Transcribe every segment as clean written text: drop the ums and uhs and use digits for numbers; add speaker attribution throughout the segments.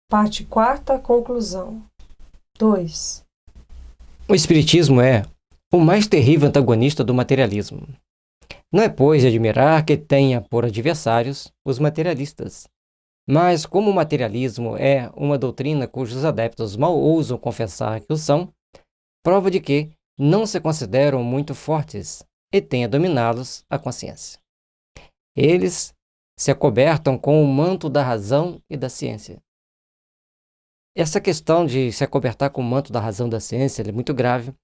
Speaker 1: Parte 4, conclusão. 2.
Speaker 2: O Espiritismo é o mais terrível antagonista do materialismo. Não é, pois, de admirar que tenha por adversários os materialistas. Mas, como o materialismo é uma doutrina cujos adeptos mal ousam confessar que o são, prova de que não se consideram muito fortes e tenha dominá-los a consciência. Eles se acobertam com o manto da razão e da ciência. Essa questão de se acobertar com o manto da razão e da ciência é muito grave,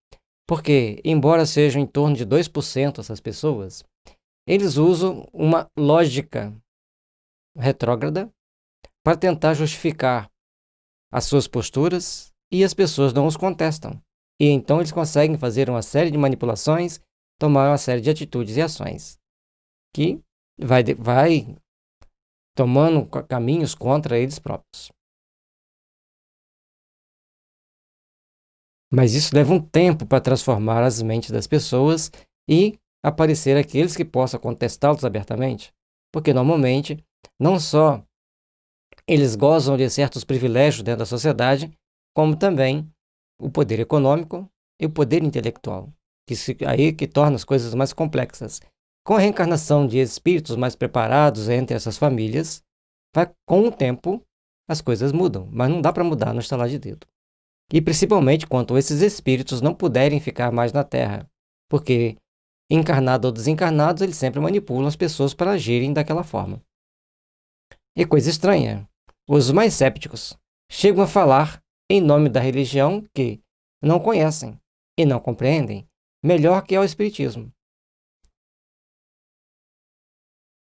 Speaker 2: porque, embora sejam em torno de 2% essas pessoas, eles usam uma lógica retrógrada para tentar justificar as suas posturas e as pessoas não os contestam. E então eles conseguem fazer uma série de manipulações, tomar uma série de atitudes e ações que vai tomando caminhos contra eles próprios. Mas isso leva um tempo para transformar as mentes das pessoas e aparecer aqueles que possam contestá-los abertamente, porque normalmente não só eles gozam de certos privilégios dentro da sociedade, como também o poder econômico e o poder intelectual, que torna as coisas mais complexas. Com a reencarnação de espíritos mais preparados entre essas famílias, com o tempo as coisas mudam, mas não dá para mudar no estalar de dedo. E principalmente quando esses espíritos não puderem ficar mais na Terra, porque encarnados ou desencarnados, eles sempre manipulam as pessoas para agirem daquela forma. E coisa estranha, os mais sépticos chegam a falar em nome da religião que não conhecem e não compreendem melhor que é o Espiritismo.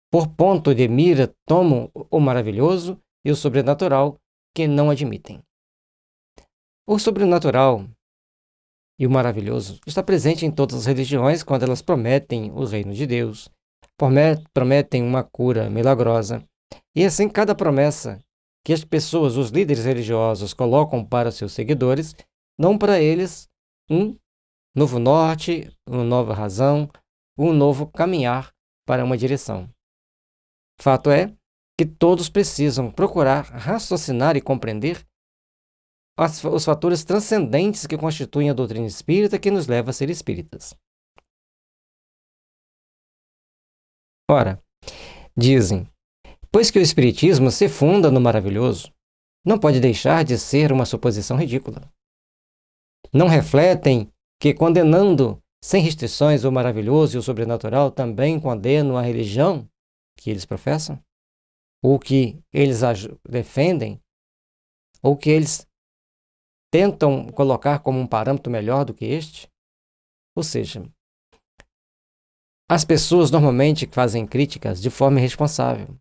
Speaker 2: Por ponto de mira, tomam o maravilhoso e o sobrenatural que não admitem. O sobrenatural e o maravilhoso está presente em todas as religiões quando elas prometem o reino de Deus, prometem uma cura milagrosa. E assim, cada promessa que as pessoas, os líderes religiosos, colocam para seus seguidores, dão para eles um novo norte, uma nova razão, um novo caminhar para uma direção. Fato é que todos precisam procurar raciocinar e compreender os fatores transcendentes que constituem a doutrina espírita que nos leva a ser espíritas. Ora, dizem, pois que o espiritismo se funda no maravilhoso, não pode deixar de ser uma suposição ridícula. Não refletem que, condenando sem restrições o maravilhoso e o sobrenatural, também condenam a religião que eles professam? Ou que eles defendem? Ou que eles tentam colocar como um parâmetro melhor do que este? Ou seja, as pessoas normalmente fazem críticas de forma irresponsável.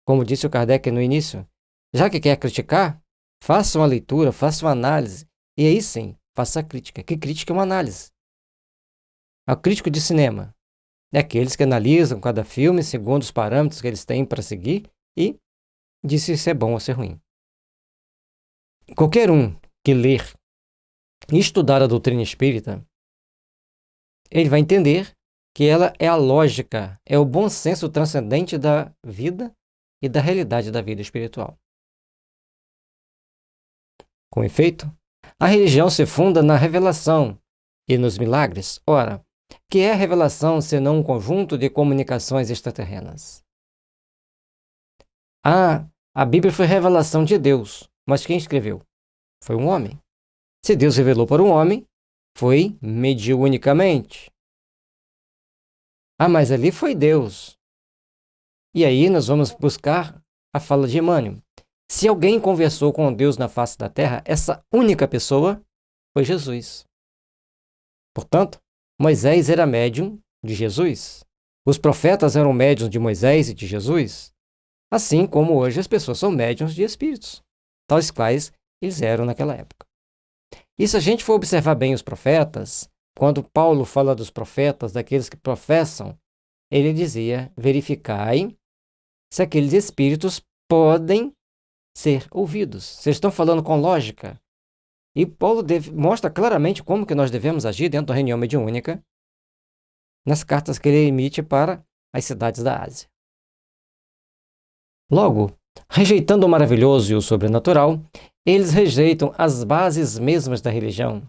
Speaker 2: Como disse o Kardec no início, já que quer criticar, faça uma leitura, faça uma análise, e aí sim, faça a crítica. Que crítica é uma análise? O crítico de cinema é aqueles que analisam cada filme segundo os parâmetros que eles têm para seguir e dizem se é bom ou se é ruim. Qualquer um que ler e estudar a doutrina espírita, ele vai entender que ela é a lógica, é o bom senso transcendente da vida e da realidade da vida espiritual. Com efeito, a religião se funda na revelação e nos milagres. Ora, que é a revelação senão um conjunto de comunicações extraterrenas? A Bíblia foi revelação de Deus, mas quem escreveu? Foi um homem. Se Deus revelou para um homem, foi mediunicamente. Mas ali foi Deus. E aí nós vamos buscar a fala de Emmanuel. Se alguém conversou com Deus na face da terra, essa única pessoa foi Jesus. Portanto, Moisés era médium de Jesus. Os profetas eram médiuns de Moisés e de Jesus. Assim como hoje as pessoas são médiuns de espíritos, tais quais eles eram naquela época. E se a gente for observar bem os profetas, quando Paulo fala dos profetas, daqueles que professam, ele dizia, verificai se aqueles espíritos podem ser ouvidos. Vocês estão falando com lógica. E Paulo mostra claramente como que nós devemos agir dentro da reunião mediúnica nas cartas que ele emite para as cidades da Ásia. Logo, Rejeitando o maravilhoso e o sobrenatural, eles rejeitam as bases mesmas da religião.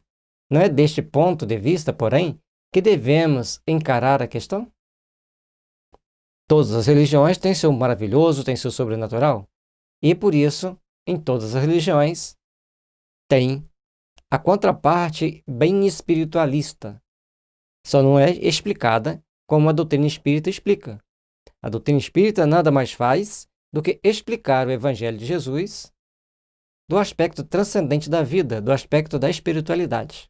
Speaker 2: Não é deste ponto de vista, porém, que devemos encarar a questão? Todas as religiões têm seu maravilhoso, têm seu sobrenatural. E por isso, em todas as religiões, tem a contraparte bem espiritualista. Só não é explicada como a doutrina espírita explica. A doutrina espírita nada mais faz do que explicar o Evangelho de Jesus do aspecto transcendente da vida, do aspecto da espiritualidade.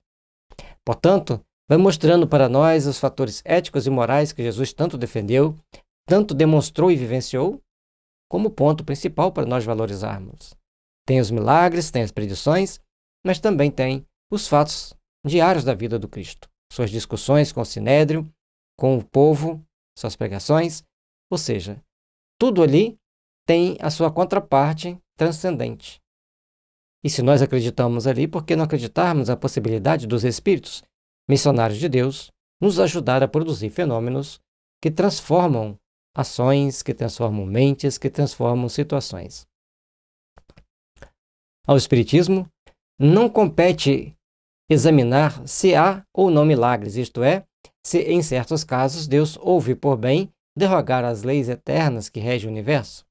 Speaker 2: Portanto, vai mostrando para nós os fatores éticos e morais que Jesus tanto defendeu, tanto demonstrou e vivenciou, como ponto principal para nós valorizarmos. Tem os milagres, tem as predições, mas também tem os fatos diários da vida do Cristo. Suas discussões com o Sinédrio, com o povo, suas pregações, ou seja, tudo ali tem a sua contraparte transcendente. E se nós acreditamos ali, por que não acreditarmos na possibilidade dos espíritos, missionários de Deus, nos ajudar a produzir fenômenos que transformam ações, que transformam mentes, que transformam situações? Ao Espiritismo, não compete examinar se há ou não milagres, isto é, se em certos casos Deus ouve por bem derrogar as leis eternas que regem o universo.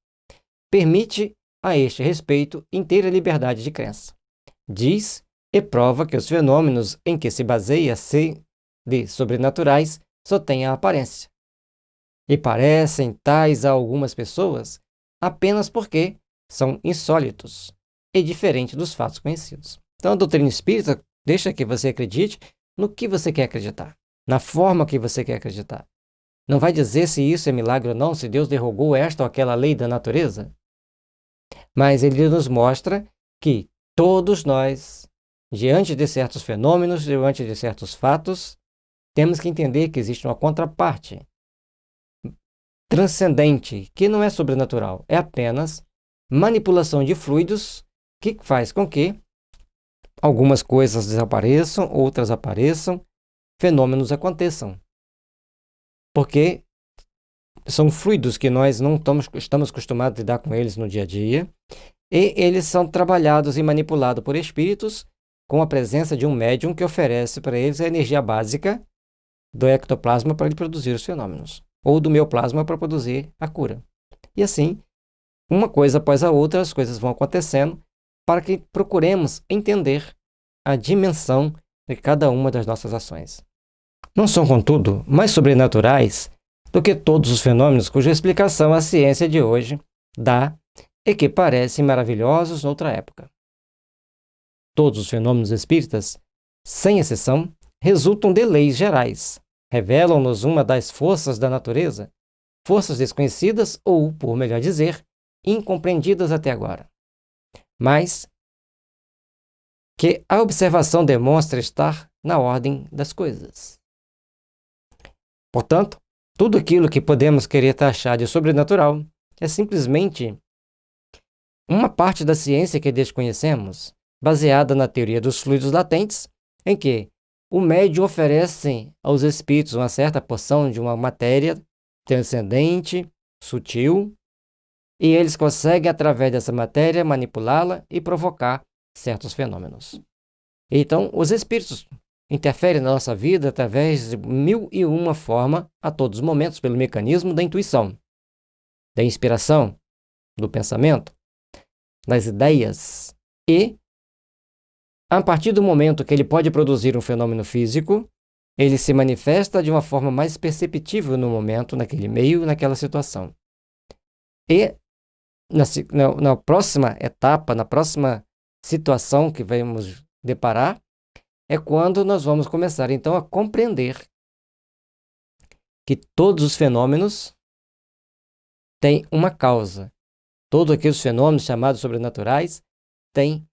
Speaker 2: Permite a este respeito inteira liberdade de crença. Diz e prova que os fenômenos em que se baseia ser de sobrenaturais só têm a aparência, e parecem tais a algumas pessoas apenas porque são insólitos e diferentes dos fatos conhecidos. Então, a doutrina espírita deixa que você acredite no que você quer acreditar, na forma que você quer acreditar. Não vai dizer se isso é milagre ou não, se Deus derrogou esta ou aquela lei da natureza. Mas ele nos mostra que todos nós, diante de certos fenômenos, diante de certos fatos, temos que entender que existe uma contraparte transcendente, que não é sobrenatural, é apenas manipulação de fluidos que faz com que algumas coisas desapareçam, outras apareçam, fenômenos aconteçam. Porque são fluidos que nós não estamos acostumados a lidar com eles no dia a dia, e eles são trabalhados e manipulados por espíritos com a presença de um médium que oferece para eles a energia básica do ectoplasma para ele produzir os fenômenos, ou do mioplasma para produzir a cura. E assim, uma coisa após a outra, as coisas vão acontecendo para que procuremos entender a dimensão de cada uma das nossas ações. Não são, contudo, mais sobrenaturais do que todos os fenômenos cuja explicação a ciência de hoje dá e que parecem maravilhosos noutra época. Todos os fenômenos espíritas, sem exceção, resultam de leis gerais, revelam-nos uma das forças da natureza, forças desconhecidas ou, por melhor dizer, incompreendidas até agora, mas que a observação demonstra estar na ordem das coisas. Portanto, tudo aquilo que podemos querer taxar de sobrenatural é simplesmente uma parte da ciência que desconhecemos, baseada na teoria dos fluidos latentes, em que o médium oferece aos espíritos uma certa porção de uma matéria transcendente, sutil, e eles conseguem, através dessa matéria, manipulá-la e provocar certos fenômenos. Então, os espíritos interferem na nossa vida através de 1001 formas, a todos os momentos, pelo mecanismo da intuição, da inspiração, do pensamento, das ideias. E, a partir do momento que ele pode produzir um fenômeno físico, ele se manifesta de uma forma mais perceptível no momento, naquele meio, naquela situação. E, na próxima etapa, na próxima situação que vamos deparar, é quando nós vamos começar, então, a compreender que todos os fenômenos têm uma causa. Todos aqueles fenômenos chamados sobrenaturais têm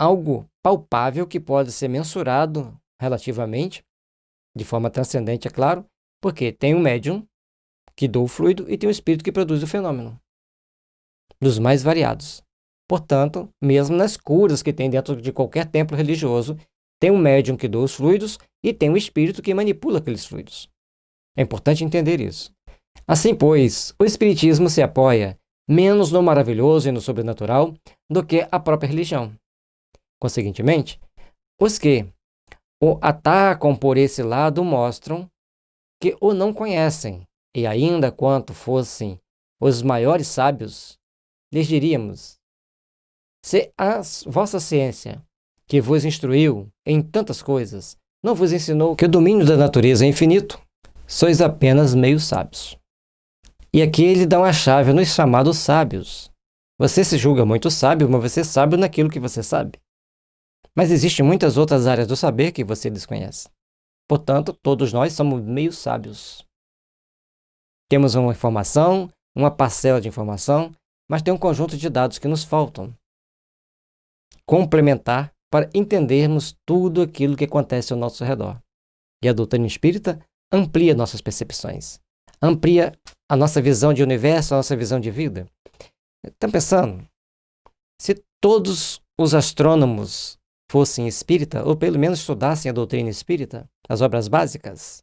Speaker 2: algo palpável que pode ser mensurado relativamente, de forma transcendente, é claro, porque tem um médium que doa o fluido e tem um espírito que produz o fenômeno, dos mais variados. Portanto, mesmo nas curas que tem dentro de qualquer templo religioso, tem um médium que doa os fluidos e tem um espírito que manipula aqueles fluidos. É importante entender isso. Assim, pois, o Espiritismo se apoia menos no maravilhoso e no sobrenatural do que a própria religião. Conseguintemente, os que o atacam por esse lado mostram que o não conhecem, e ainda quanto fossem os maiores sábios, lhes diríamos: se a vossa ciência, que vos instruiu em tantas coisas, não vos ensinou que o domínio da natureza é infinito, sois apenas meio sábios. E aqui ele dá uma chave nos chamados sábios. Você se julga muito sábio, mas você é sábio naquilo que você sabe. Mas existem muitas outras áreas do saber que você desconhece. Portanto, todos nós somos meio sábios. Temos uma informação, uma parcela de informação, mas tem um conjunto de dados que nos faltam complementar para entendermos tudo aquilo que acontece ao nosso redor. E a doutrina espírita amplia nossas percepções, amplia a nossa visão de universo, a nossa visão de vida. Estão pensando? Se todos os astrônomos fossem espírita, ou pelo menos estudassem a doutrina espírita, as obras básicas,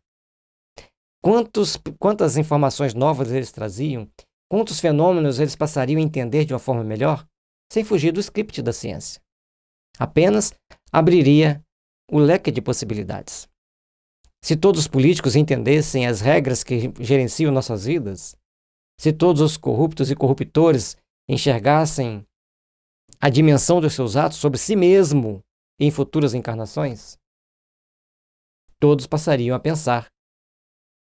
Speaker 2: quantas informações novas eles traziam, quantos fenômenos eles passariam a entender de uma forma melhor, sem fugir do script da ciência. Apenas abriria o leque de possibilidades. Se todos os políticos entendessem as regras que gerenciam nossas vidas, se todos os corruptos e corruptores enxergassem a dimensão dos seus atos sobre si mesmo em futuras encarnações, todos passariam a pensar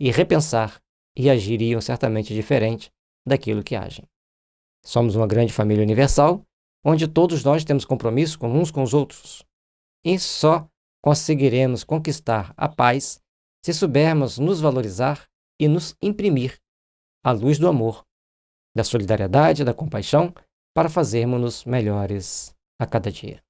Speaker 2: e repensar e agiriam certamente diferente daquilo que agem. Somos uma grande família universal, onde todos nós temos compromisso uns com os outros. E só conseguiremos conquistar a paz se soubermos nos valorizar e nos imprimir a luz do amor, da solidariedade, da compaixão, para fazermos-nos melhores a cada dia.